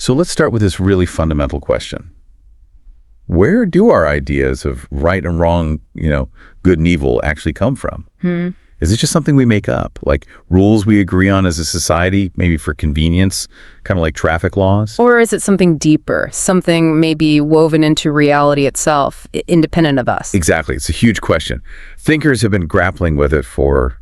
So let's start with this really fundamental question. Where do our ideas of right and wrong, good and evil actually come from? Is it just something we make up, like rules we agree on as a society, maybe for convenience, kind of like traffic laws? Or is it something deeper, something maybe woven into reality itself, independent of us? Exactly. It's a huge question. Thinkers have been grappling with it for,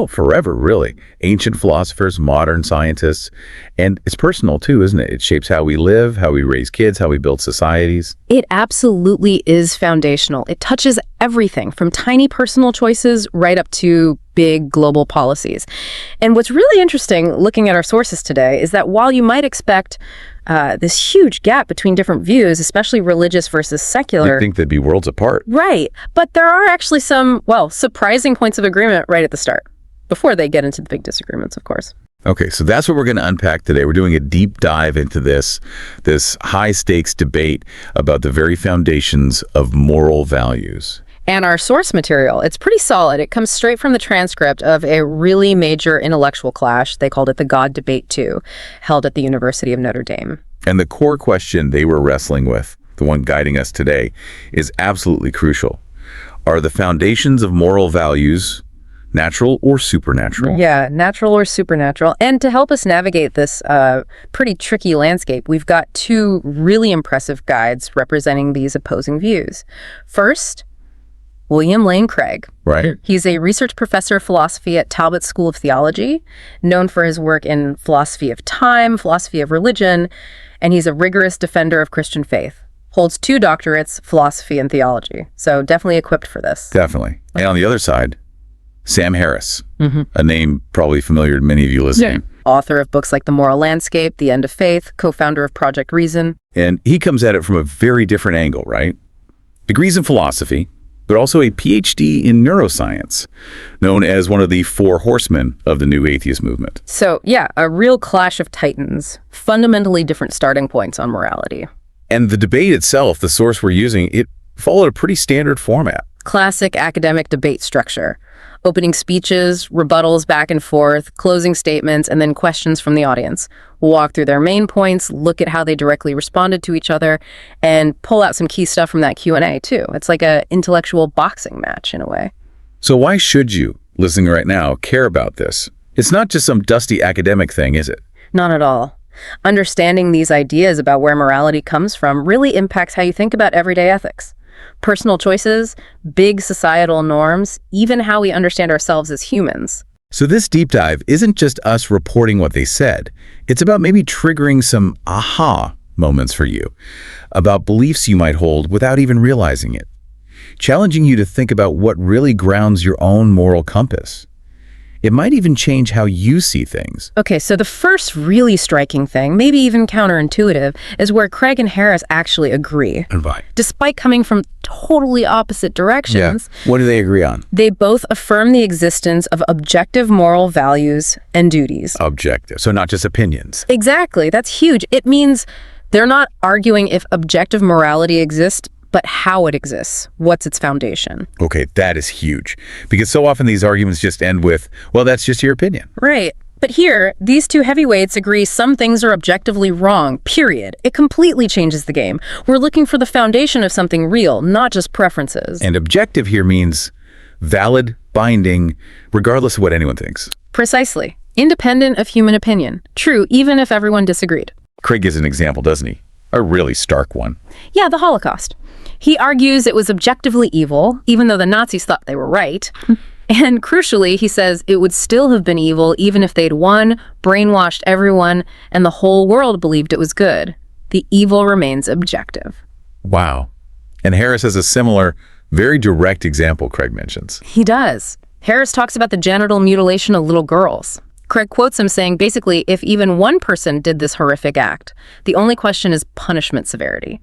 forever, really. Ancient philosophers, modern scientists, and it's personal too, isn't it? It shapes how we live, how we raise kids, how we build societies. It absolutely is foundational. It touches everything from tiny personal choices right up to big global policies. And what's really interesting looking at our sources today is that while you might expect this huge gap between different views, especially religious versus secular. You'd think they'd be worlds apart. Right. But there are actually some, surprising points of agreement right at the start, before they get into the big disagreements, of course. Okay, so that's what we're going to unpack today. We're doing a deep dive into this high-stakes debate about the very foundations of moral values. And our source material, it's pretty solid. It comes straight from the transcript of a really major intellectual clash. They called it the God Debate 2, held at the University of Notre Dame. And the core question they were wrestling with, the one guiding us today, is absolutely crucial. Are the foundations of moral values natural or supernatural? Yeah, natural or supernatural. And to help us navigate this pretty tricky landscape, we've got two really impressive guides representing these opposing views. First, William Lane Craig. Right. He's a research professor of philosophy at Talbot School of Theology, known for his work in philosophy of time, philosophy of religion, and he's a rigorous defender of Christian faith. Holds 2 doctorates, philosophy and theology. So definitely equipped for this. Definitely. And on the other side, Sam Harris, a name probably familiar to many of you listening. Yeah. Author of books like The Moral Landscape, The End of Faith, co-founder of Project Reason. And he comes at it from a very different angle, right? Degrees in philosophy, but also a PhD in neuroscience, known as one of the 4 horsemen of the new atheist movement. So, yeah, a real clash of titans, fundamentally different starting points on morality. And the debate itself, the source we're using, it followed a pretty standard format. Classic academic debate structure. Opening speeches, rebuttals back and forth, closing statements, and then questions from the audience. We'll walk through their main points, look at how they directly responded to each other, and pull out some key stuff from that Q&A too. It's like an intellectual boxing match in a way. So why should you, listening right now, care about this? It's not just some dusty academic thing, is it? Not at all. Understanding these ideas about where morality comes from really impacts how you think about everyday ethics. Personal choices, big societal norms, even how we understand ourselves as humans. So this deep dive isn't just us reporting what they said. It's about maybe triggering some aha moments for you, about beliefs you might hold without even realizing it, challenging you to think about what really grounds your own moral compass. It might even change how you see things. Okay, so the first really striking thing, maybe even counterintuitive, is where Craig and Harris actually agree. And why? Despite coming from totally opposite directions, What do they agree on? they both affirm the existence of objective moral values and duties. Objective. So not just opinions. Exactly, that's huge. It means they're not arguing if objective morality exists, but how it exists. What's its foundation? Okay, that is huge. Because so often these arguments just end with, well, that's just your opinion. Right. But here, these two heavyweights agree some things are objectively wrong, period. It completely changes the game. We're looking for the foundation of something real, not just preferences. And objective here means valid, binding, regardless of what anyone thinks. Precisely. Independent of human opinion. True, even if everyone disagreed. Craig gives an example, doesn't he? A really stark one. Yeah, the Holocaust. He argues it was objectively evil, even though the Nazis thought they were right. And crucially, he says it would still have been evil even if they'd won, brainwashed everyone, and the whole world believed it was good. The evil remains objective. Wow. And Harris has a similar, very direct example Craig mentions. He does. Harris talks about the genital mutilation of little girls. Craig quotes him saying, basically, if even one person did this horrific act, the only question is punishment severity.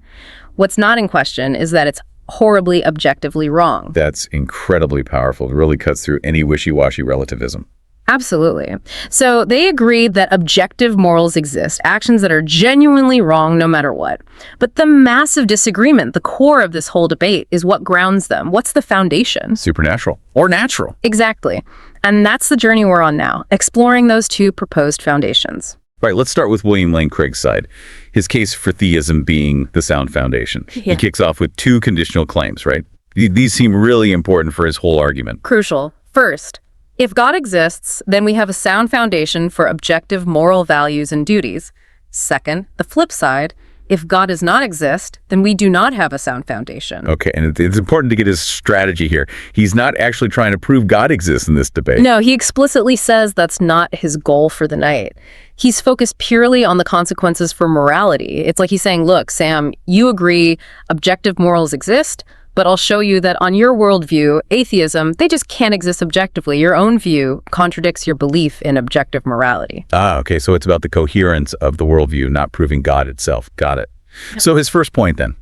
What's not in question is that it's horribly objectively wrong. That's incredibly powerful. It really cuts through any wishy-washy relativism. Absolutely. So they agreed that objective morals exist, actions that are genuinely wrong no matter what. But the massive disagreement, the core of this whole debate, is what grounds them. What's the foundation? Supernatural or natural. Exactly. And that's the journey we're on now, exploring those two proposed foundations. All right, let's start with William Lane Craig's side. His case for theism being the sound foundation. Yeah. He kicks off with two conditional claims, right? These seem really important for his whole argument. Crucial. First, if God exists, then we have a sound foundation for objective moral values and duties. Second, the flip side, if God does not exist, then we do not have a sound foundation. Okay, and it's important to get his strategy here. He's not actually trying to prove God exists in this debate. No, he explicitly says that's not his goal for the night. He's focused purely on the consequences for morality. It's like he's saying, look, Sam, you agree objective morals exist, but I'll show you that on your worldview, atheism, they just can't exist objectively. Your own view contradicts your belief in objective morality. Okay, so it's about the coherence of the worldview, not proving God itself. Got it. So his first point then,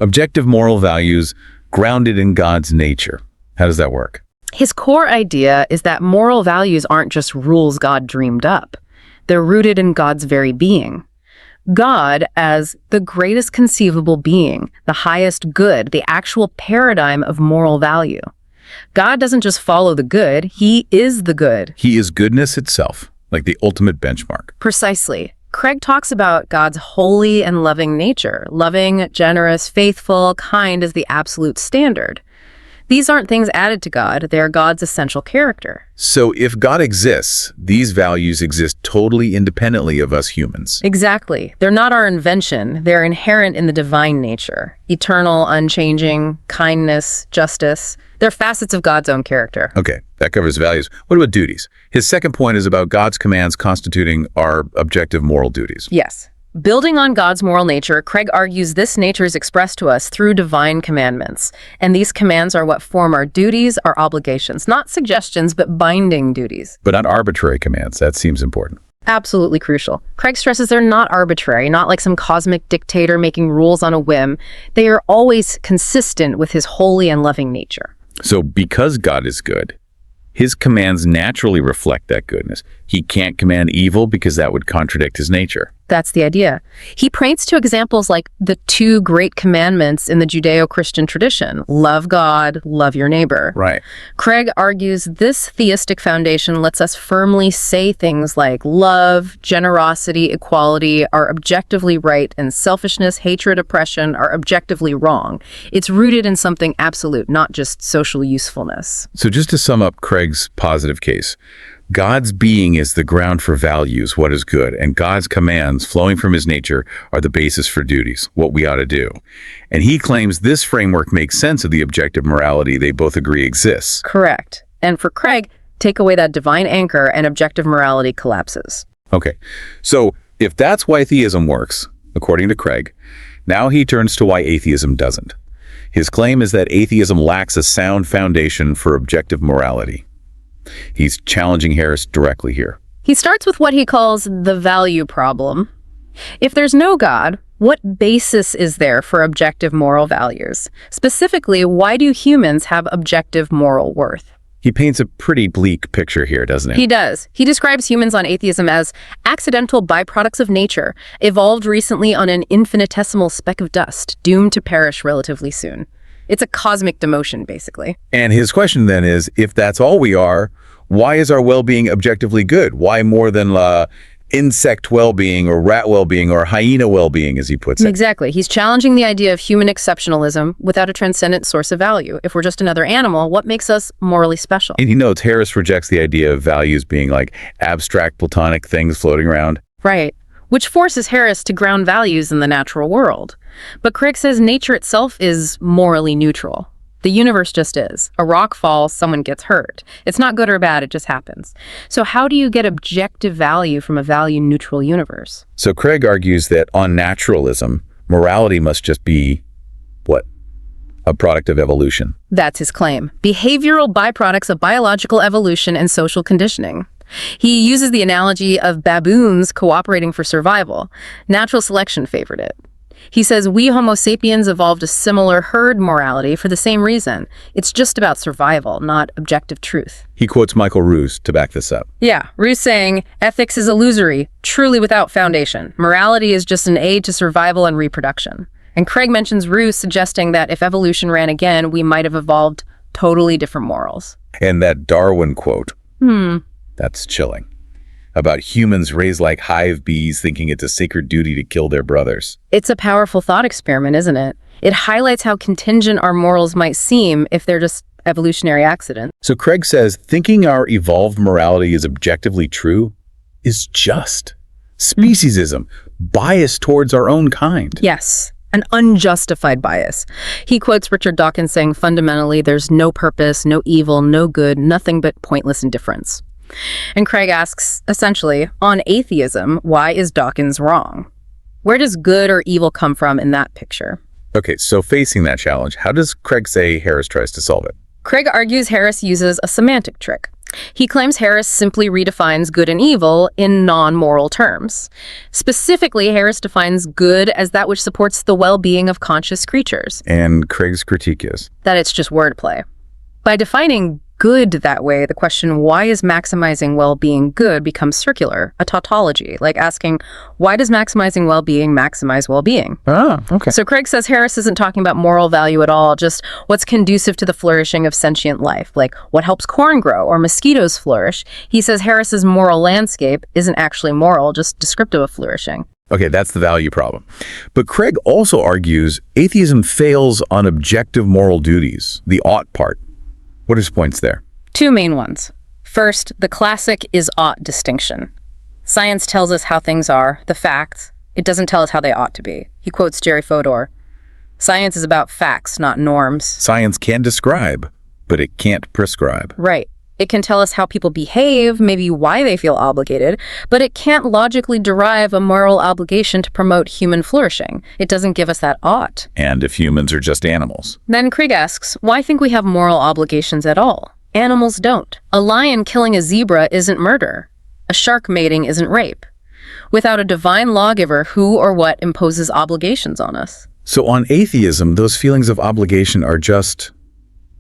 objective moral values grounded in God's nature. How does that work? His core idea is that moral values aren't just rules God dreamed up. They're rooted in God's very being. God as the greatest conceivable being, the highest good, the actual paradigm of moral value. God doesn't just follow the good, he is the good. He is goodness itself, like the ultimate benchmark. Precisely. Craig talks about God's holy and loving nature. Loving, generous, faithful, kind is the absolute standard. These aren't things added to God, they are God's essential character. So if God exists, these values exist totally independently of us humans. Exactly. They're not our invention, they're inherent in the divine nature. Eternal, unchanging, kindness, justice. They're facets of God's own character. Okay, that covers values. What about duties? His second point is about God's commands constituting our objective moral duties. Yes. Building on God's moral nature, Craig argues this nature is expressed to us through divine commandments. And these commands are what form our duties, our obligations, not suggestions, but binding duties. But not arbitrary commands. That seems important. Absolutely crucial. Craig stresses they're not arbitrary, not like some cosmic dictator making rules on a whim. They are always consistent with his holy and loving nature. So because God is good, his commands naturally reflect that goodness. He can't command evil because that would contradict his nature. That's the idea. He points to examples like the two great commandments in the Judeo-Christian tradition. Love God, love your neighbor. Right. Craig argues this theistic foundation lets us firmly say things like love, generosity, equality are objectively right, and selfishness, hatred, oppression are objectively wrong. It's rooted in something absolute, not just social usefulness. So just to sum up Craig's positive case, God's being is the ground for values, what is good, and God's commands flowing from his nature are the basis for duties, what we ought to do. And he claims this framework makes sense of the objective morality they both agree exists. Correct. And for Craig, take away that divine anchor and objective morality collapses. Okay, so if that's why theism works, according to Craig, now he turns to why atheism doesn't. His claim is that atheism lacks a sound foundation for objective morality. He's challenging Harris directly here. He starts with what he calls the value problem. If there's no God, what basis is there for objective moral values? Specifically, why do humans have objective moral worth? He paints a pretty bleak picture here, doesn't he? He does. He describes humans on atheism as accidental byproducts of nature, evolved recently on an infinitesimal speck of dust, doomed to perish relatively soon. It's a cosmic demotion, basically. And his question then is, if that's all we are, why is our well-being objectively good? Why more than insect well-being or rat well-being or hyena well-being, as he puts it? Exactly. He's challenging the idea of human exceptionalism without a transcendent source of value. If we're just another animal, what makes us morally special? And he notes Harris rejects the idea of values being like abstract platonic things floating around. Right. Which forces Harris to ground values in the natural world. But Craig says nature itself is morally neutral. The universe just is. A rock falls, someone gets hurt. It's not good or bad, it just happens. So how do you get objective value from a value-neutral universe? So Craig argues that on naturalism, morality must just be, what? A product of evolution. That's his claim. Behavioral byproducts of biological evolution and social conditioning. He uses the analogy of baboons cooperating for survival. Natural selection favored it. He says we Homo sapiens evolved a similar herd morality for the same reason. It's just about survival, not objective truth. He quotes Michael Ruse to back this up. Yeah, Ruse saying, ethics is illusory, truly without foundation. Morality is just an aid to survival and reproduction. And Craig mentions Ruse suggesting that if evolution ran again, we might have evolved totally different morals. And that Darwin quote. That's chilling. about humans raised like hive bees thinking it's a sacred duty to kill their brothers. It's a powerful thought experiment, isn't it? It highlights how contingent our morals might seem if they're just evolutionary accidents. So Craig says thinking our evolved morality is objectively true is just speciesism, bias towards our own kind. Yes, an unjustified bias. He quotes Richard Dawkins saying, fundamentally, there's no purpose, no evil, no good, nothing but pointless indifference. And Craig asks, essentially, on atheism, why is Dawkins wrong? Where does good or evil come from in that picture? Okay, so facing that challenge, how does Craig say Harris tries to solve it? Craig argues Harris uses a semantic trick. He claims Harris simply redefines good and evil in non-moral terms. Specifically, Harris defines good as that which supports the well-being of conscious creatures. And Craig's critique is? That it's just wordplay. By defining good that way, the question, why is maximizing well-being good, becomes circular, a tautology, like asking, why does maximizing well-being maximize well-being? Ah, okay. So Craig says Harris isn't talking about moral value at all, just what's conducive to the flourishing of sentient life, like what helps corn grow or mosquitoes flourish. He says Harris's moral landscape isn't actually moral, just descriptive of flourishing. Okay, that's the value problem. But Craig also argues atheism fails on objective moral duties, the ought part. What are his points there? Two main ones. First, the classic is-ought distinction. Science tells us how things are, the facts. It doesn't tell us how they ought to be. He quotes Jerry Fodor. Science is about facts, not norms. Science can describe, but it can't prescribe. Right. It can tell us how people behave, maybe why they feel obligated, but it can't logically derive a moral obligation to promote human flourishing. It doesn't give us that ought. And if humans are just animals. Then Krieg asks, why think we have moral obligations at all? Animals don't. A lion killing a zebra isn't murder. A shark mating isn't rape. Without a divine lawgiver, who or what imposes obligations on us? So on atheism, those feelings of obligation are just,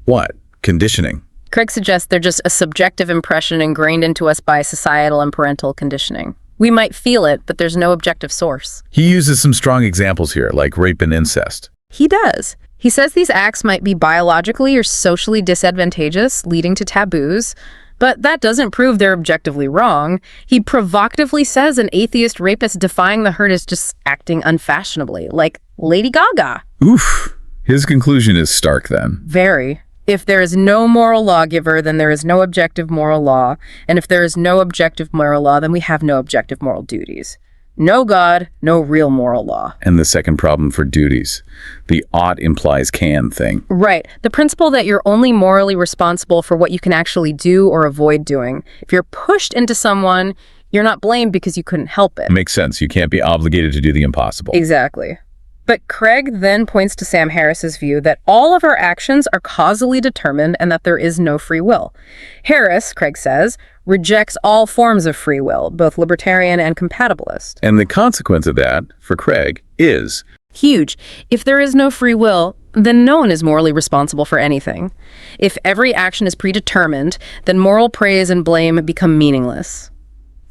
what? Conditioning. Craig suggests they're just a subjective impression ingrained into us by societal and parental conditioning. We might feel it, but there's no objective source. He uses some strong examples here, like rape and incest. He does. He says these acts might be biologically or socially disadvantageous, leading to taboos, but that doesn't prove they're objectively wrong. He provocatively says an atheist rapist defying the herd is just acting unfashionably, like Lady Gaga. Oof. His conclusion is stark then. Very. If there is no moral lawgiver, then there is no objective moral law. And if there is no objective moral law, then we have no objective moral duties. No God, no real moral law. And the second problem for duties, the ought implies can thing. Right. The principle that you're only morally responsible for what you can actually do or avoid doing. If you're pushed into someone, you're not blamed because you couldn't help it. Makes sense. You can't be obligated to do the impossible. Exactly. But Craig then points to Sam Harris's view that all of our actions are causally determined and that there is no free will. Harris, Craig says, rejects all forms of free will, both libertarian and compatibilist. And the consequence of that, for Craig, is huge. If there is no free will, then no one is morally responsible for anything. If every action is predetermined, then moral praise and blame become meaningless.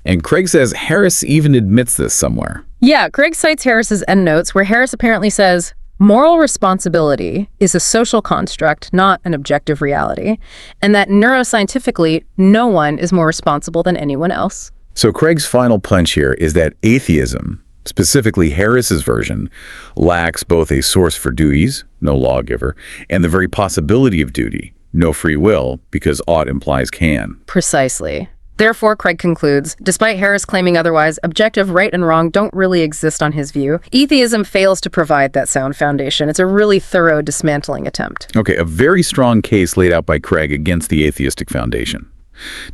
And Craig says Harris even admits this somewhere. Yeah, Craig cites Harris's endnotes where Harris apparently says, moral responsibility is a social construct, not an objective reality, and that neuroscientifically, no one is more responsible than anyone else. So Craig's final punch here is that atheism, specifically Harris's version, lacks both a source for duties, no lawgiver, and the very possibility of duty, no free will, because ought implies can. Precisely. Therefore, Craig concludes, despite Harris claiming otherwise, objective right and wrong don't really exist on his view. Atheism fails to provide that sound foundation. It's a really thorough dismantling attempt. Okay, a very strong case laid out by Craig against the atheistic foundation.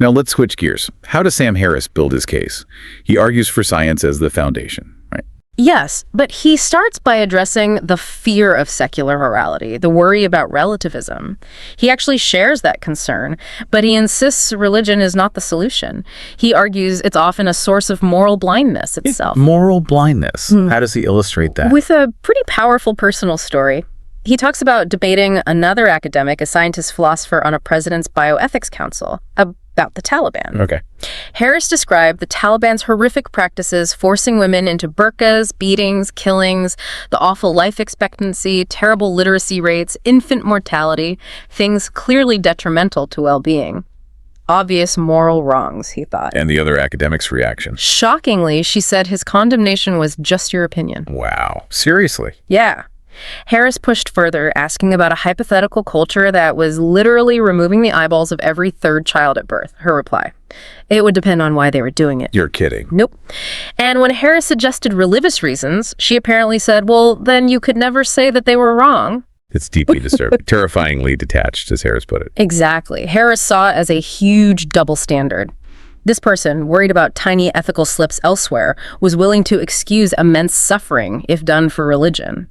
Now let's switch gears. How does Sam Harris build his case? He argues for science as the foundation, right? Yes, but he starts by addressing the fear of secular morality, the worry about relativism. He actually shares that concern, but he insists religion is not the solution. He argues it's often a source of moral blindness itself. Moral blindness. How does he illustrate that? With a pretty powerful personal story. He talks about debating another academic, a scientist philosopher on a president's bioethics council, about the Taliban. Okay. Harris described the Taliban's horrific practices, forcing women into burqas, beatings, killings, the awful life expectancy, terrible literacy rates, infant mortality, things clearly detrimental to well-being. obvious moral wrongs, he thought. And the other academics' reaction. Shockingly, she said his condemnation was just your opinion. Wow. Seriously? Yeah. Harris pushed further, asking about a hypothetical culture that was literally removing the eyeballs of every third child at birth. Her reply: it would depend on why they were doing it. You're kidding. Nope. And when Harris suggested religious reasons, she apparently said, well, then you could never say that they were wrong. It's deeply disturbing. Terrifyingly detached, as Harris put it. Exactly. Harris saw it as a huge double standard. This person, worried about tiny ethical slips elsewhere, was willing to excuse immense suffering if done for religion.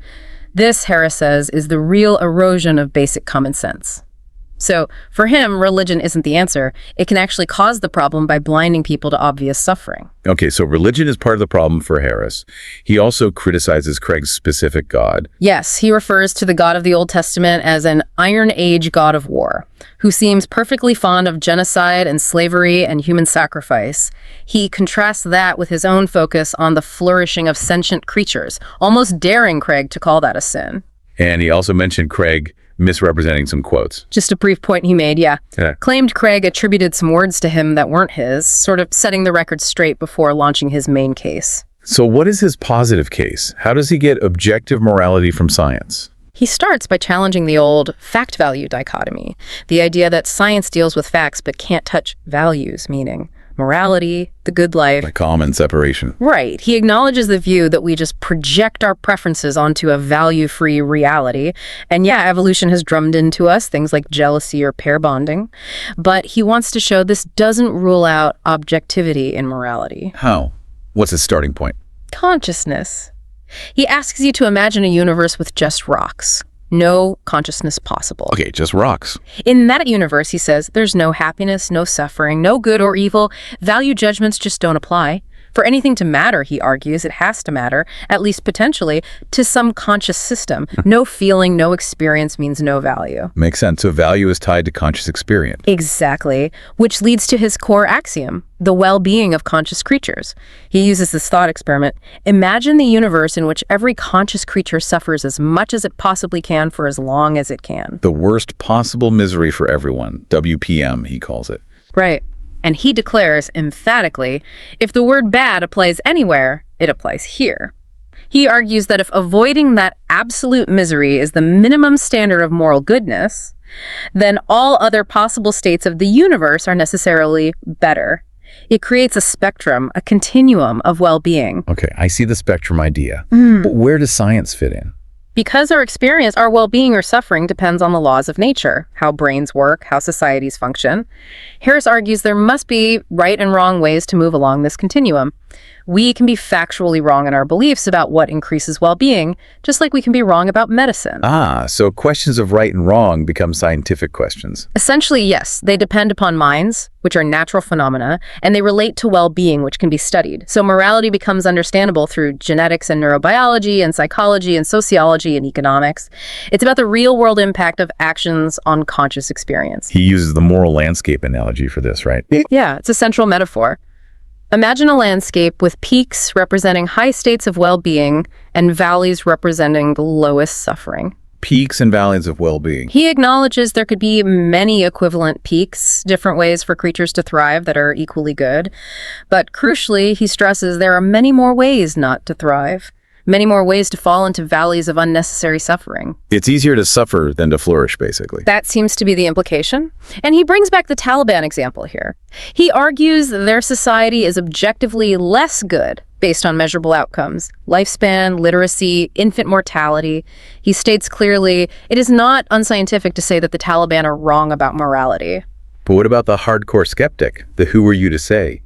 This, Harris says, is the real erosion of basic common sense. So, for him, religion isn't the answer. It can actually cause the problem by blinding people to obvious suffering. Okay, so religion is part of the problem for Harris. He also criticizes Craig's specific God. Yes, he refers to the God of the Old Testament as an Iron Age God of war, who seems perfectly fond of genocide and slavery and human sacrifice. He contrasts that with his own focus on the flourishing of sentient creatures, almost daring Craig to call that a sin. And he also mentioned Craig misrepresenting some quotes. Just a brief point he made, yeah. Claimed Craig attributed some words to him that weren't his, sort of setting the record straight before launching his main case. So what is his positive case? How does he get objective morality from science? He starts by challenging the old fact-value dichotomy, the idea that science deals with facts but can't touch values, meaning morality, the good life. Like common separation. Right. He acknowledges the view that we just project our preferences onto a value-free reality. And yeah, evolution has drummed into us things like jealousy or pair bonding. But he wants to show this doesn't rule out objectivity in morality. How? What's his starting point? Consciousness. He asks you to imagine a universe with just rocks. No consciousness possible. Okay, just rocks. In that universe, he says, there's no happiness, no suffering, no good or evil. Value judgments just don't apply. For anything to matter, he argues, it has to matter, at least potentially, to some conscious system. No feeling, no experience means no value. Makes sense. So value is tied to conscious experience. Exactly, which leads to his core axiom, the well-being of conscious creatures. He uses this thought experiment. Imagine the universe in which every conscious creature suffers as much as it possibly can for as long as it can. The worst possible misery for everyone. WPM, he calls it. Right. And he declares emphatically, if the word bad applies anywhere, it applies here. He argues that if avoiding that absolute misery is the minimum standard of moral goodness, then all other possible states of the universe are necessarily better. It creates a spectrum, a continuum of well-being. Okay, I see the spectrum idea. But where does science fit in? Because our experience, our well-being or suffering depends on the laws of nature, how brains work, how societies function. Harris argues there must be right and wrong ways to move along this continuum. We can be factually wrong in our beliefs about what increases well-being, just like we can be wrong about medicine. Ah, so questions of right and wrong become scientific questions. Essentially, yes, they depend upon minds, which are natural phenomena, and they relate to well-being, which can be studied. So morality becomes understandable through genetics and neurobiology and psychology and sociology and economics. It's about the real-world impact of actions on conscious experience. He uses the moral landscape analogy for this, right? Yeah, it's a central metaphor. Imagine a landscape with peaks representing high states of well-being and valleys representing the lowest suffering. Peaks and valleys of well-being. He acknowledges there could be many equivalent peaks, different ways for creatures to thrive that are equally good. But crucially, he stresses there are many more ways not to thrive, many more ways to fall into valleys of unnecessary suffering. It's easier to suffer than to flourish, basically. That seems to be the implication. And he brings back the Taliban example here. He argues their society is objectively less good based on measurable outcomes, lifespan, literacy, infant mortality. He states clearly, it is not unscientific to say that the Taliban are wrong about morality. But what about the hardcore skeptic, the who are you to say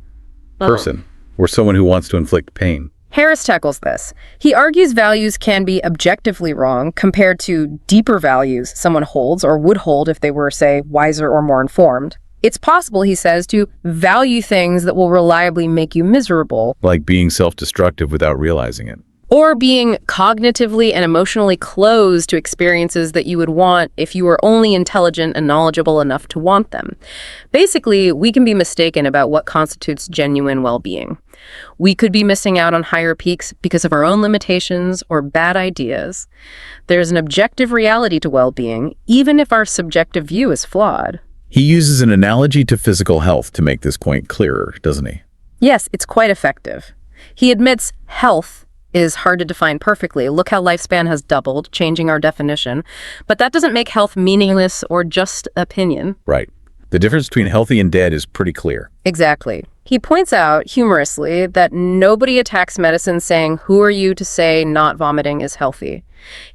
person, or someone who wants to inflict pain? Harris tackles this. He argues values can be objectively wrong compared to deeper values someone holds or would hold if they were, say, wiser or more informed. It's possible, he says, to value things that will reliably make you miserable. Like being self-destructive without realizing it. Or being cognitively and emotionally closed to experiences that you would want if you were only intelligent and knowledgeable enough to want them. Basically, we can be mistaken about what constitutes genuine well-being. We could be missing out on higher peaks because of our own limitations or bad ideas. There's an objective reality to well-being, even if our subjective view is flawed. He uses an analogy to physical health to make this point clearer, doesn't he? Yes, it's quite effective. He admits health is hard to define perfectly. Look how lifespan has doubled, changing our definition. But that doesn't make health meaningless or just opinion. Right. The difference between healthy and dead is pretty clear. Exactly. He points out, humorously, that nobody attacks medicine saying, "Who are you to say not vomiting is healthy?"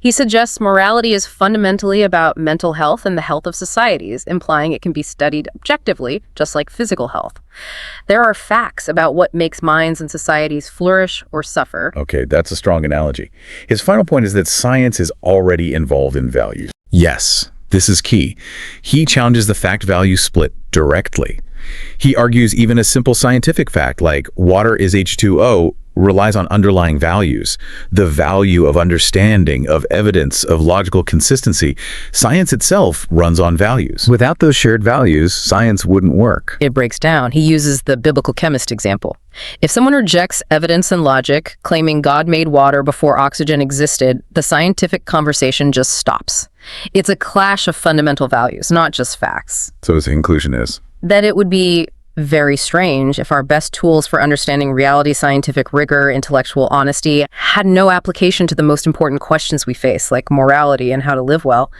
He suggests morality is fundamentally about mental health and the health of societies, implying it can be studied objectively, just like physical health. There are facts about what makes minds and societies flourish or suffer. Okay, that's a strong analogy. His final point is that science is already involved in values. Yes, this is key. He challenges the fact-value split directly. He argues even a simple scientific fact like water is H2O relies on underlying values, the value of understanding, of evidence, of logical consistency. Science itself runs on values. Without those shared values, science wouldn't work. It breaks down. He uses the biblical chemist example. If someone rejects evidence and logic, claiming God made water before oxygen existed, the scientific conversation just stops. It's a clash of fundamental values, not just facts. So his conclusion is that it would be very strange if our best tools for understanding reality, scientific rigor, intellectual honesty, had no application to the most important questions we face, like morality and how to live well.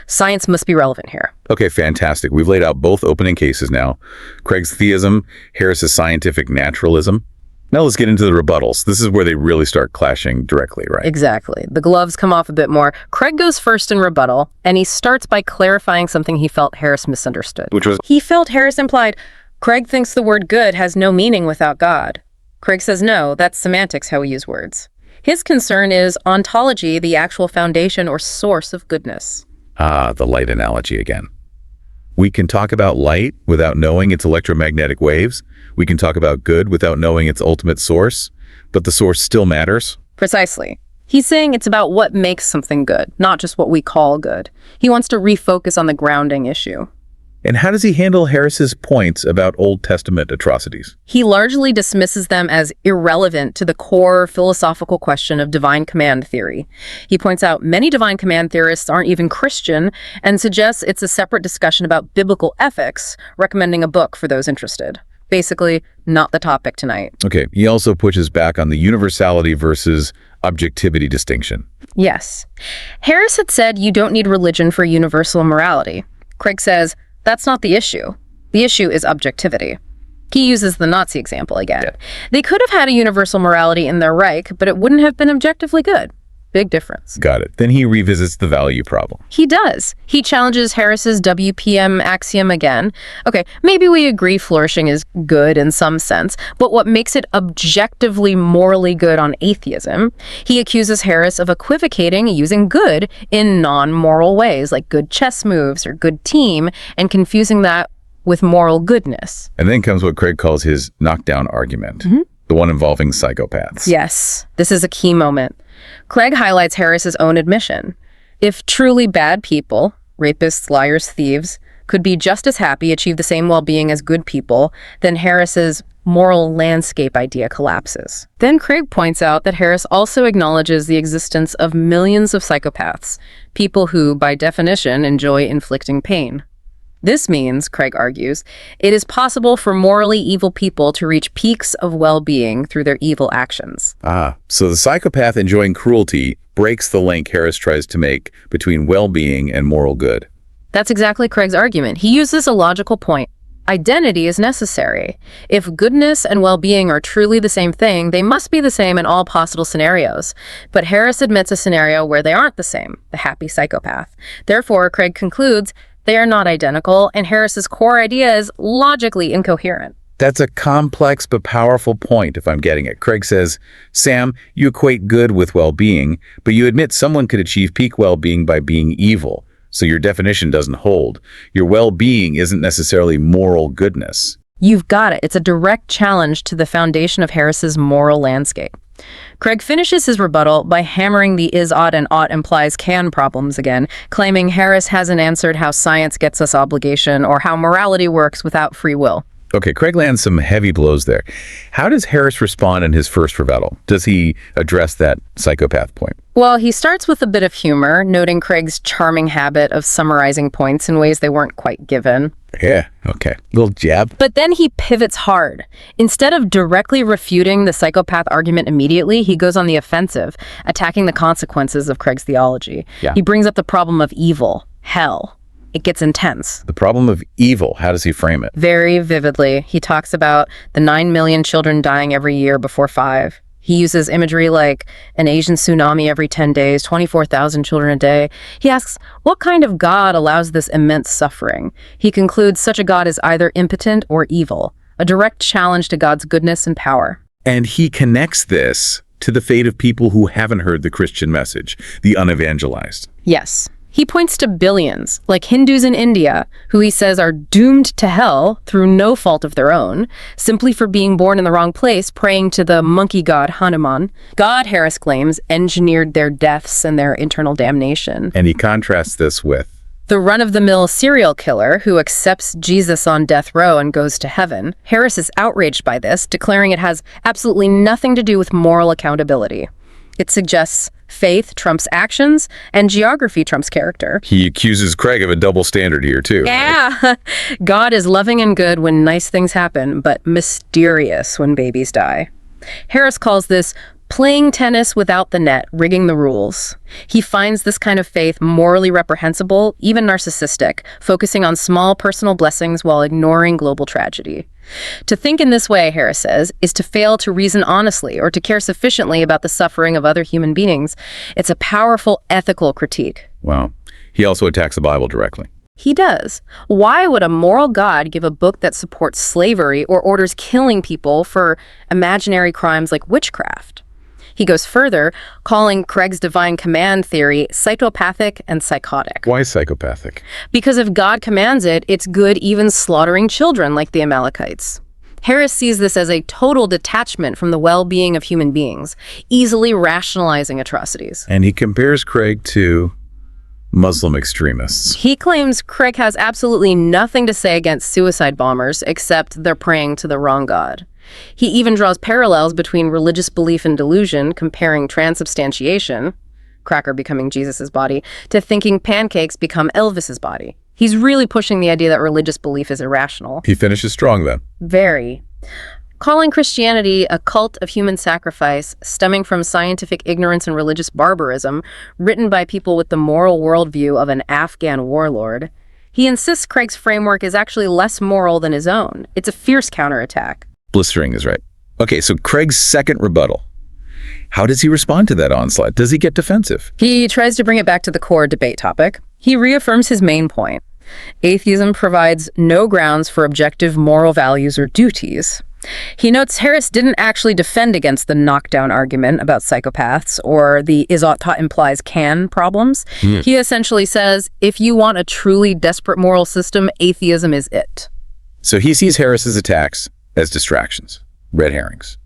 Science must be relevant here. Okay, fantastic. We've laid out both opening cases now. Craig's theism, Harris's scientific naturalism. Now let's get into the rebuttals. This is where they really start clashing directly, right? Exactly. The gloves come off a bit more. Craig goes first in rebuttal, and he starts by clarifying something he felt Harris misunderstood. Which was? He felt Harris implied, Craig thinks the word good has no meaning without God. Craig says no, that's semantics, how we use words. His concern is ontology, the actual foundation or source of goodness. Ah, the light analogy again. We can talk about light without knowing its electromagnetic waves. We can talk about good without knowing its ultimate source, but the source still matters. Precisely. He's saying it's about what makes something good, not just what we call good. He wants to refocus on the grounding issue. And how does he handle Harris's points about Old Testament atrocities? He largely dismisses them as irrelevant to the core philosophical question of divine command theory. He points out many divine command theorists aren't even Christian and suggests it's a separate discussion about biblical ethics, recommending a book for those interested. Basically, not the topic tonight. Okay, he also pushes back on the universality versus objectivity distinction. Yes. Harris had said you don't need religion for universal morality. Craig says, that's not the issue. The issue is objectivity. He uses the Nazi example again. Yeah. They could have had a universal morality in their Reich, but it wouldn't have been objectively good. Big difference. Got it. Then he revisits the value problem. He does. He challenges Harris's WPM axiom again. Okay, maybe we agree flourishing is good in some sense, but what makes it objectively morally good on atheism? He accuses Harris of equivocating using good in non-moral ways, like good chess moves or good team, and confusing that with moral goodness. And then comes what Craig calls his knockdown argument, the one involving psychopaths. Yes, this is a key moment. Craig highlights Harris's own admission. If truly bad people, rapists, liars, thieves, could be just as happy, achieve the same well-being as good people, then Harris's moral landscape idea collapses. Then Craig points out that Harris also acknowledges the existence of millions of psychopaths, people who, by definition, enjoy inflicting pain. This means, Craig argues, it is possible for morally evil people to reach peaks of well-being through their evil actions. Ah, so the psychopath enjoying cruelty breaks the link Harris tries to make between well-being and moral good. That's exactly Craig's argument. He uses a logical point. Identity is necessary. If goodness and well-being are truly the same thing, they must be the same in all possible scenarios. But Harris admits a scenario where they aren't the same, the happy psychopath. Therefore, Craig concludes, they are not identical, and Harris's core idea is logically incoherent. That's a complex but powerful point, if I'm getting it. Craig says, Sam, you equate good with well-being, but you admit someone could achieve peak well-being by being evil, so your definition doesn't hold. Your well-being isn't necessarily moral goodness. You've got it. It's a direct challenge to the foundation of Harris's moral landscape. Craig finishes his rebuttal by hammering the is ought and ought implies can problems again, claiming Harris hasn't answered how science gets us obligation or how morality works without free will. Okay, Craig lands some heavy blows there. How does Harris respond in his first rebuttal? Does he address that psychopath point? Well, he starts with a bit of humor, noting Craig's charming habit of summarizing points in ways they weren't quite given. Yeah, okay. Little jab. But then he pivots hard. Instead of directly refuting the psychopath argument immediately, he goes on the offensive, attacking the consequences of Craig's theology. Yeah. He brings up the problem of evil, hell. It gets intense. The problem of evil, how does he frame it? Very vividly, he talks about the 9 million children dying every year before 5. He uses imagery like an Asian tsunami every 10 days, 24,000 children a day. He asks, what kind of God allows this immense suffering? He concludes such a God is either impotent or evil, a direct challenge to God's goodness and power. And he connects this to the fate of people who haven't heard the Christian message, the unevangelized. Yes. He points to billions, like Hindus in India, who he says are doomed to hell through no fault of their own, simply for being born in the wrong place, praying to the monkey god Hanuman. God, Harris claims, engineered their deaths and their eternal damnation. And he contrasts this with The run-of-the-mill serial killer who accepts Jesus on death row and goes to heaven. Harris is outraged by this, declaring it has absolutely nothing to do with moral accountability. It suggests faith trumps actions and geography trumps character. He accuses Craig of a double standard here, too. Yeah. God is loving and good when nice things happen, but mysterious when babies die. Harris calls this playing tennis without the net, rigging the rules. He finds this kind of faith morally reprehensible, even narcissistic, focusing on small personal blessings while ignoring global tragedy. To think in this way, Harris says, is to fail to reason honestly or to care sufficiently about the suffering of other human beings. It's a powerful ethical critique. Wow. He also attacks the Bible directly. He does. Why would a moral God give a book that supports slavery or orders killing people for imaginary crimes like witchcraft? He goes further, calling Craig's divine command theory psychopathic and psychotic. Why psychopathic? Because if God commands it, it's good even slaughtering children like the Amalekites. Harris sees this as a total detachment from the well-being of human beings, easily rationalizing atrocities. And he compares Craig to Muslim extremists. He claims Craig has absolutely nothing to say against suicide bombers, except they're praying to the wrong God. He even draws parallels between religious belief and delusion, comparing transubstantiation, Cracker becoming Jesus's body, to thinking pancakes become Elvis's body. He's really pushing the idea that religious belief is irrational. He finishes strong, then. Very. Calling Christianity a cult of human sacrifice stemming from scientific ignorance and religious barbarism, written by people with the moral worldview of an Afghan warlord, he insists Craig's framework is actually less moral than his own. It's a fierce counterattack. Blistering is right. Okay, so Craig's second rebuttal. How does he respond to that onslaught? Does he get defensive? He tries to bring it back to the core debate topic. He reaffirms his main point. Atheism provides no grounds for objective moral values or duties. He notes Harris didn't actually defend against the knockdown argument about psychopaths or the is ought to implies can problems. He essentially says, if you want a truly desperate moral system, atheism is it. So he sees Harris's attacks as distractions, red herrings.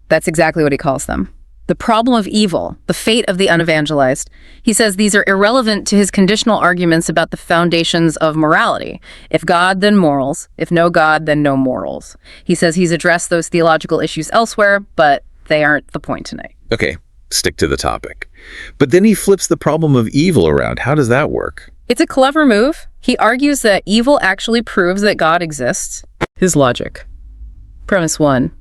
That's exactly what he calls them. The problem of evil, the fate of the unevangelized. He says these are irrelevant to his conditional arguments about the foundations of morality. If God, then morals. If no God, then no morals. He says he's addressed those theological issues elsewhere, but they aren't the point tonight. Okay, stick to the topic. But then he flips the problem of evil around. How does that work? It's a clever move. He argues that evil actually proves that God exists. His logic. Premise 1.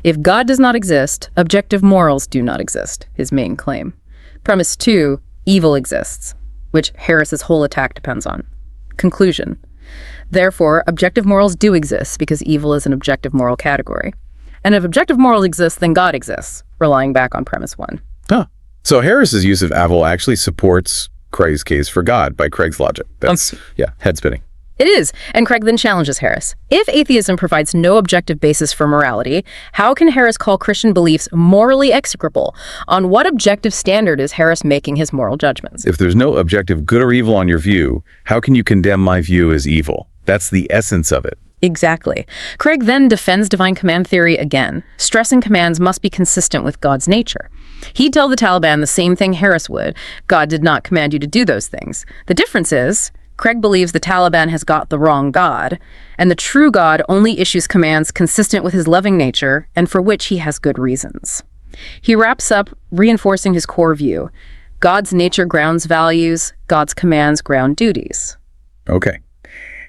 If God does not exist, objective morals do not exist, his main claim. Premise 2, evil exists, which Harris's whole attack depends on. Conclusion. Therefore, objective morals do exist because evil is an objective moral category. And if objective morals exist, then God exists, relying back on premise 1. Huh. So Harris's use of evil actually supports Craig's case for God by Craig's logic. That's, head spinning. It is, and Craig then challenges Harris. If atheism provides no objective basis for morality, how can Harris call Christian beliefs morally execrable? On what objective standard is Harris making his moral judgments? If there's no objective good or evil on your view, how can you condemn my view as evil? That's the essence of it. Exactly. Craig then defends divine command theory again, stressing commands must be consistent with God's nature. He'd tell the Taliban the same thing Harris would. God did not command you to do those things. The difference is, Craig believes the Taliban has got the wrong God, and the true God only issues commands consistent with his loving nature and for which he has good reasons. He wraps up, reinforcing his core view. God's nature grounds values, God's commands ground duties. Okay.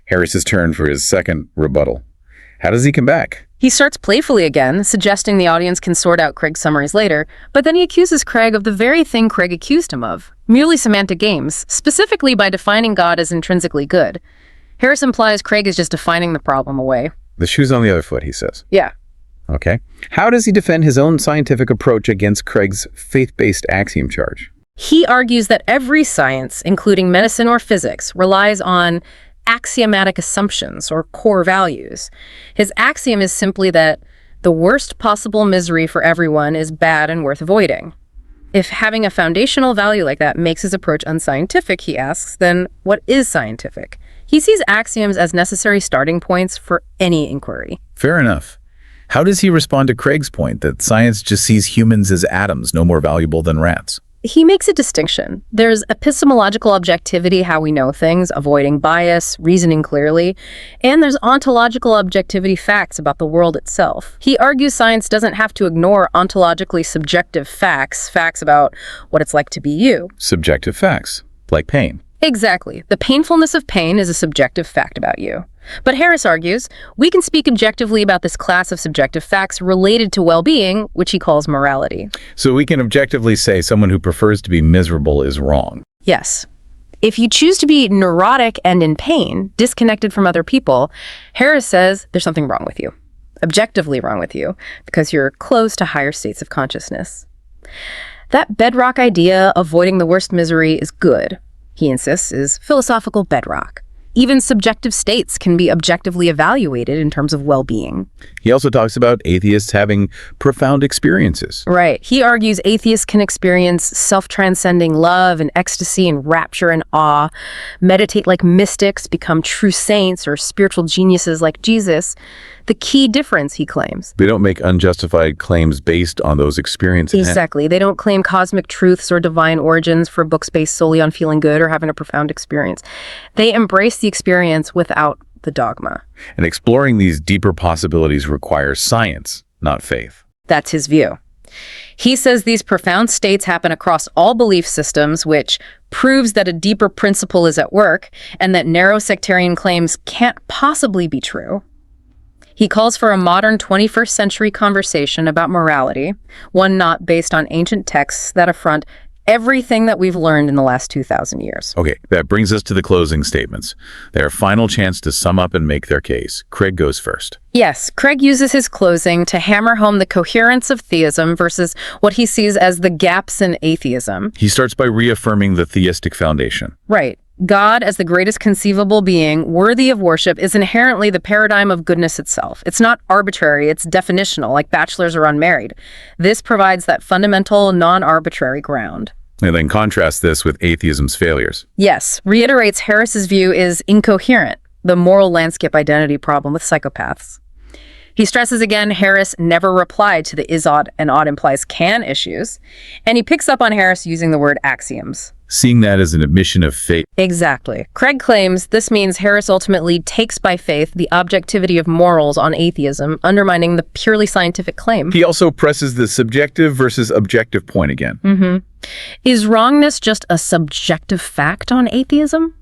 Harris's turn for his second rebuttal. How does he come back? He starts playfully again, suggesting the audience can sort out Craig's summaries later, but then he accuses Craig of the very thing Craig accused him of, merely semantic games, specifically by defining God as intrinsically good. Harris implies Craig is just defining the problem away. The shoe's on the other foot, he says. Yeah. Okay. How does he defend his own scientific approach against Craig's faith-based axiom charge? He argues that every science, including medicine or physics, relies on axiomatic assumptions or core values. His axiom is simply that the worst possible misery for everyone is bad and worth avoiding. If having a foundational value like that makes his approach unscientific, he asks, then what is scientific? He sees axioms as necessary starting points for any inquiry. Fair enough. How does he respond to Craig's point that science just sees humans as atoms, no more valuable than rats? He makes a distinction. There's epistemological objectivity, how we know things, avoiding bias, reasoning clearly, and there's ontological objectivity, facts about the world itself. He argues science doesn't have to ignore ontologically subjective facts, facts about what it's like to be you. Subjective facts, like pain. Exactly. The painfulness of pain is a subjective fact about you. But Harris argues, we can speak objectively about this class of subjective facts related to well-being, which he calls morality. So we can objectively say someone who prefers to be miserable is wrong. Yes. If you choose to be neurotic and in pain, disconnected from other people, Harris says there's something wrong with you. Objectively wrong with you, because you're close to higher states of consciousness. That bedrock idea, avoiding the worst misery, is good, he insists, is philosophical bedrock. Even subjective states can be objectively evaluated in terms of well-being. He also talks about atheists having profound experiences. Right. He argues atheists can experience self-transcending love and ecstasy and rapture and awe, meditate like mystics, become true saints or spiritual geniuses like Jesus. The key difference, he claims. They don't make unjustified claims based on those experiences. Exactly. They don't claim cosmic truths or divine origins for books based solely on feeling good or having a profound experience. They embrace the experience without the dogma. And exploring these deeper possibilities requires science, not faith. That's his view. He says these profound states happen across all belief systems, which proves that a deeper principle is at work and that narrow sectarian claims can't possibly be true. He calls for a modern 21st century conversation about morality, one not based on ancient texts that affront everything that we've learned in the last 2,000 years. Okay, that brings us to the closing statements. Their final chance to sum up and make their case. Craig goes first. Yes, Craig uses his closing to hammer home the coherence of theism versus what he sees as the gaps in atheism. He starts by reaffirming the theistic foundation. Right. God, as the greatest conceivable being, worthy of worship, is inherently the paradigm of goodness itself. It's not arbitrary, it's definitional, like bachelors or unmarried. This provides that fundamental, non-arbitrary ground. And then contrast this with atheism's failures. Yes, reiterates Harris's view is incoherent, the moral landscape identity problem with psychopaths. He stresses again Harris never replied to the is ought and ought implies can issues, and he picks up on Harris using the word axioms. Seeing that as an admission of faith. Exactly. Craig claims this means Harris ultimately takes by faith the objectivity of morals on atheism, undermining the purely scientific claim. He also presses the subjective versus objective point again. Is wrongness just a subjective fact on atheism?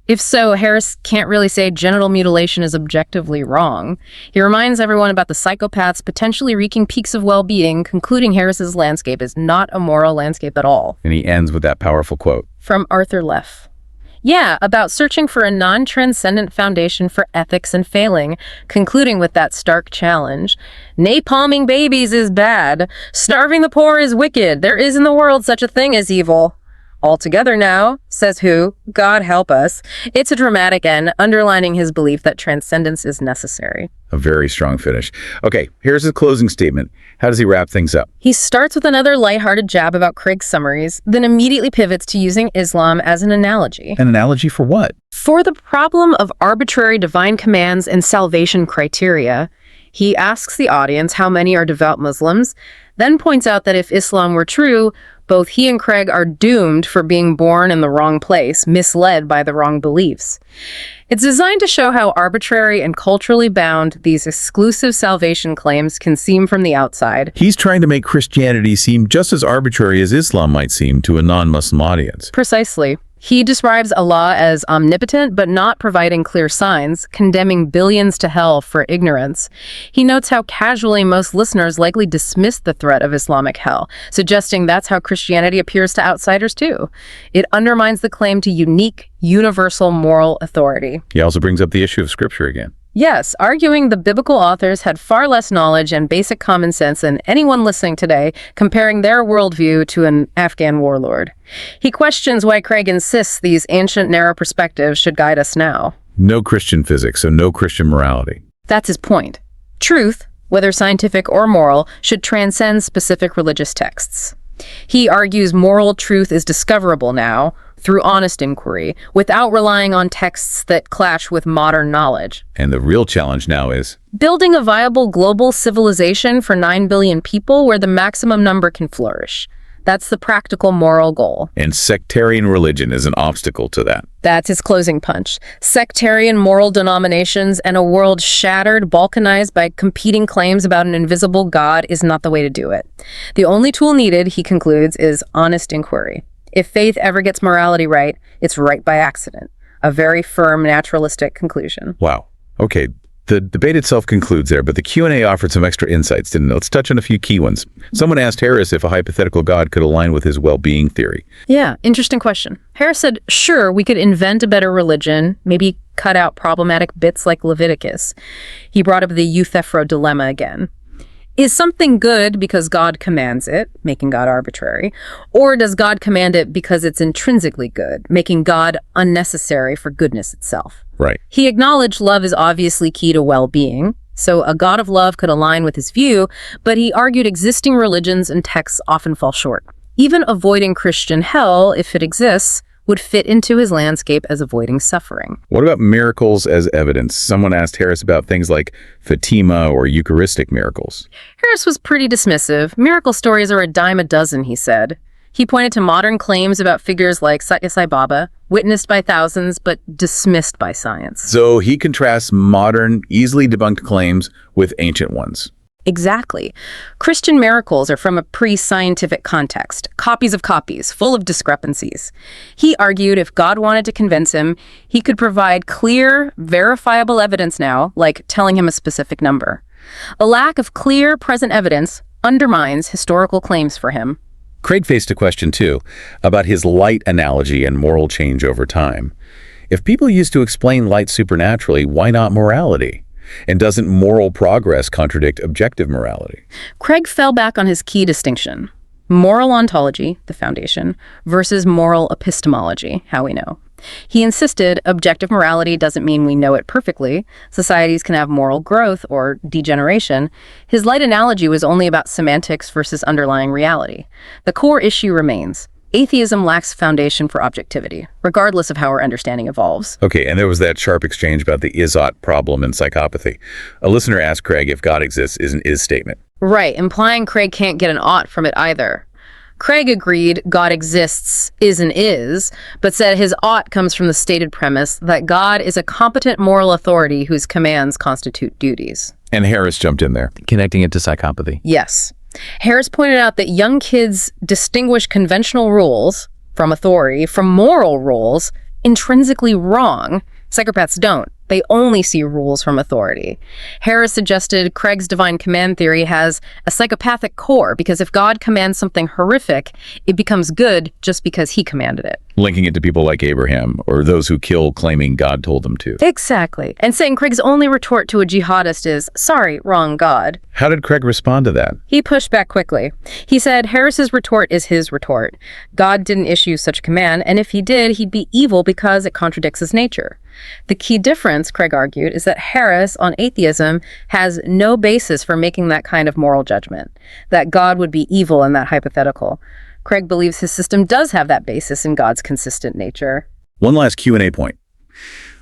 If so, Harris can't really say genital mutilation is objectively wrong. He reminds everyone about the psychopaths potentially reaching peaks of well-being, concluding Harris's landscape is not a moral landscape at all. And he ends with that powerful quote. From Arthur Leff. Yeah, about searching for a non-transcendent foundation for ethics and failing, concluding with that stark challenge. Napalming babies is bad. Starving the poor is wicked. There is in the world such a thing as evil. Altogether now, says who? God help us. It's a dramatic end, underlining his belief that transcendence is necessary. A very strong finish. Okay, here's his closing statement. How does he wrap things up? He starts with another lighthearted jab about Craig's summaries, then immediately pivots to using Islam as an analogy. An analogy for what? For the problem of arbitrary divine commands and salvation criteria, he asks the audience how many are devout Muslims, then points out that if Islam were true, Both he and Craig are doomed for being born in the wrong place, misled by the wrong beliefs. It's designed to show how arbitrary and culturally bound these exclusive salvation claims can seem from the outside. He's trying to make Christianity seem just as arbitrary as Islam might seem to a non-Muslim audience. Precisely. He describes Allah as omnipotent, but not providing clear signs, condemning billions to hell for ignorance. He notes how casually most listeners likely dismiss the threat of Islamic hell, suggesting that's how Christianity appears to outsiders too. It undermines the claim to unique, universal moral authority. He also brings up the issue of scripture again. Yes, arguing the biblical authors had far less knowledge and basic common sense than anyone listening today, comparing their worldview to an Afghan warlord. He questions why Craig insists these ancient, narrow perspectives should guide us now. No Christian physics, so no Christian morality. That's his point. Truth, whether scientific or moral, should transcend specific religious texts. He argues moral truth is discoverable now through honest inquiry, without relying on texts that clash with modern knowledge. And the real challenge now is building a viable global civilization for 9 billion people where the maximum number can flourish. That's the practical moral goal. And sectarian religion is an obstacle to that. That's his closing punch. Sectarian moral denominations and a world shattered, balkanized by competing claims about an invisible God is not the way to do it. The only tool needed, he concludes, is honest inquiry. If faith ever gets morality right, it's right by accident. A very firm, naturalistic conclusion. Wow. Okay. The debate itself concludes there, but the Q&A offered some extra insights, didn't it? Let's touch on a few key ones. Someone asked Harris if a hypothetical God could align with his well-being theory. Yeah, interesting question. Harris said, sure, we could invent a better religion, maybe cut out problematic bits like Leviticus. He brought up the Euthyphro dilemma again. Is something good because God commands it, making God arbitrary, or does God command it because it's intrinsically good, making God unnecessary for goodness itself? Right. He acknowledged love is obviously key to well-being, so a God of love could align with his view, but he argued existing religions and texts often fall short. Even avoiding Christian hell, if it exists, would fit into his landscape as avoiding suffering. What about miracles as evidence? Someone asked Harris about things like Fatima or Eucharistic miracles. Harris was pretty dismissive. Miracle stories are a dime a dozen, he said. He pointed to modern claims about figures like Satya Sai Baba, witnessed by thousands but dismissed by science. So he contrasts modern, easily debunked claims with ancient ones. Exactly. Christian miracles are from a pre-scientific context, copies of copies, full of discrepancies. He argued if God wanted to convince him, he could provide clear, verifiable evidence now, like telling him a specific number. A lack of clear, present evidence undermines historical claims for him. Craig faced a question, too, about his light analogy and moral change over time. If people used to explain light supernaturally, why not morality? And doesn't moral progress contradict objective morality? Craig fell back on his key distinction. Moral ontology, the foundation, versus moral epistemology, how we know. He insisted objective morality doesn't mean we know it perfectly. Societies can have moral growth or degeneration. His light analogy was only about semantics versus underlying reality. The core issue remains. Atheism lacks foundation for objectivity, regardless of how our understanding evolves. Okay, and there was that sharp exchange about the is-ought problem in psychopathy. A listener asked Craig if God exists is an is statement. Right, implying Craig can't get an ought from it either. Craig agreed God exists is an is, but said his ought comes from the stated premise that God is a competent moral authority whose commands constitute duties. And Harris jumped in there, connecting it to psychopathy. Yes. Harris pointed out that young kids distinguish conventional rules from authority from moral rules intrinsically wrong. Psychopaths don't. They only see rules from authority. Harris suggested Craig's divine command theory has a psychopathic core because if God commands something horrific, it becomes good just because he commanded it. Linking it to people like Abraham or those who kill claiming God told them to. Exactly. And saying Craig's only retort to a jihadist is, sorry, wrong God. How did Craig respond to that? He pushed back quickly. He said Harris's retort is his retort. God didn't issue such a command, and if he did, he'd be evil because it contradicts his nature. The key difference, Craig argued, is that Harris on atheism has no basis for making that kind of moral judgment, that God would be evil in that hypothetical. Craig believes his system does have that basis in God's consistent nature. One last Q&A point.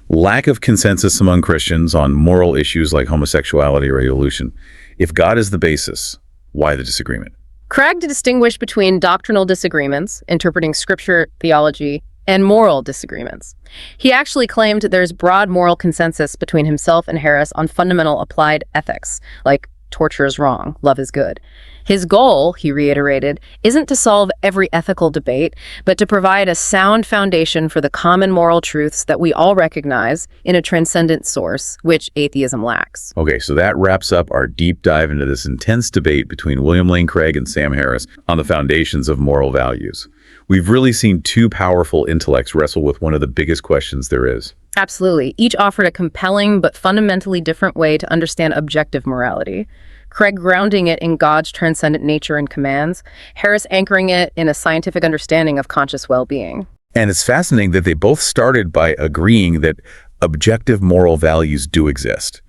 Lack of consensus among Christians on moral issues like homosexuality or evolution. If God is the basis, why the disagreement? Craig distinguished between doctrinal disagreements, interpreting scripture, theology, and moral disagreements. He actually claimed there's broad moral consensus between himself and Harris on fundamental applied ethics, like torture is wrong, love is good. His goal, he reiterated, isn't to solve every ethical debate, but to provide a sound foundation for the common moral truths that we all recognize in a transcendent source, which atheism lacks. Okay, so that wraps up our deep dive into this intense debate between William Lane Craig and Sam Harris on the foundations of moral values. We've really seen two powerful intellects wrestle with one of the biggest questions there is. Absolutely. Each offered a compelling but fundamentally different way to understand objective morality. Craig grounding it in God's transcendent nature and commands, Harris anchoring it in a scientific understanding of conscious well-being. And it's fascinating that they both started by agreeing that objective moral values do exist.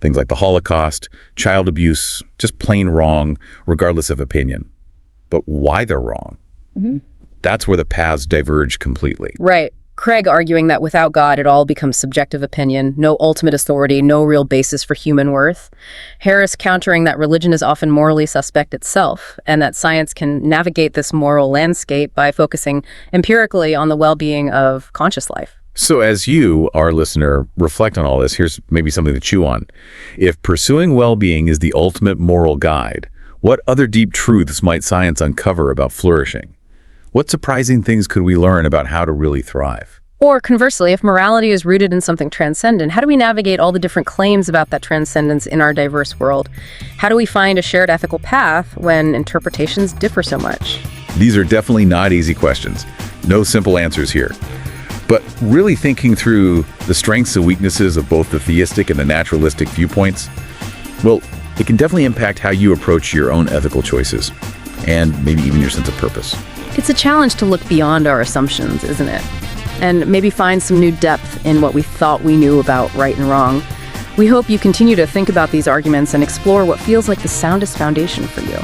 Things like the Holocaust, child abuse, just plain wrong, regardless of opinion. But why they're wrong? That's where the paths diverge completely. Right. Craig arguing that without God, it all becomes subjective opinion, no ultimate authority, no real basis for human worth. Harris countering that religion is often morally suspect itself, and that science can navigate this moral landscape by focusing empirically on the well-being of conscious life. So as you, our listener, reflect on all this, here's maybe something to chew on. If pursuing well-being is the ultimate moral guide, what other deep truths might science uncover about flourishing? What surprising things could we learn about how to really thrive? Or conversely, if morality is rooted in something transcendent, how do we navigate all the different claims about that transcendence in our diverse world? How do we find a shared ethical path when interpretations differ so much? These are definitely not easy questions. No simple answers here. But really thinking through the strengths and weaknesses of both the theistic and the naturalistic viewpoints, well, it can definitely impact how you approach your own ethical choices, and maybe even your sense of purpose. It's a challenge to look beyond our assumptions, isn't it? And maybe find some new depth in what we thought we knew about right and wrong. We hope you continue to think about these arguments and explore what feels like the soundest foundation for you.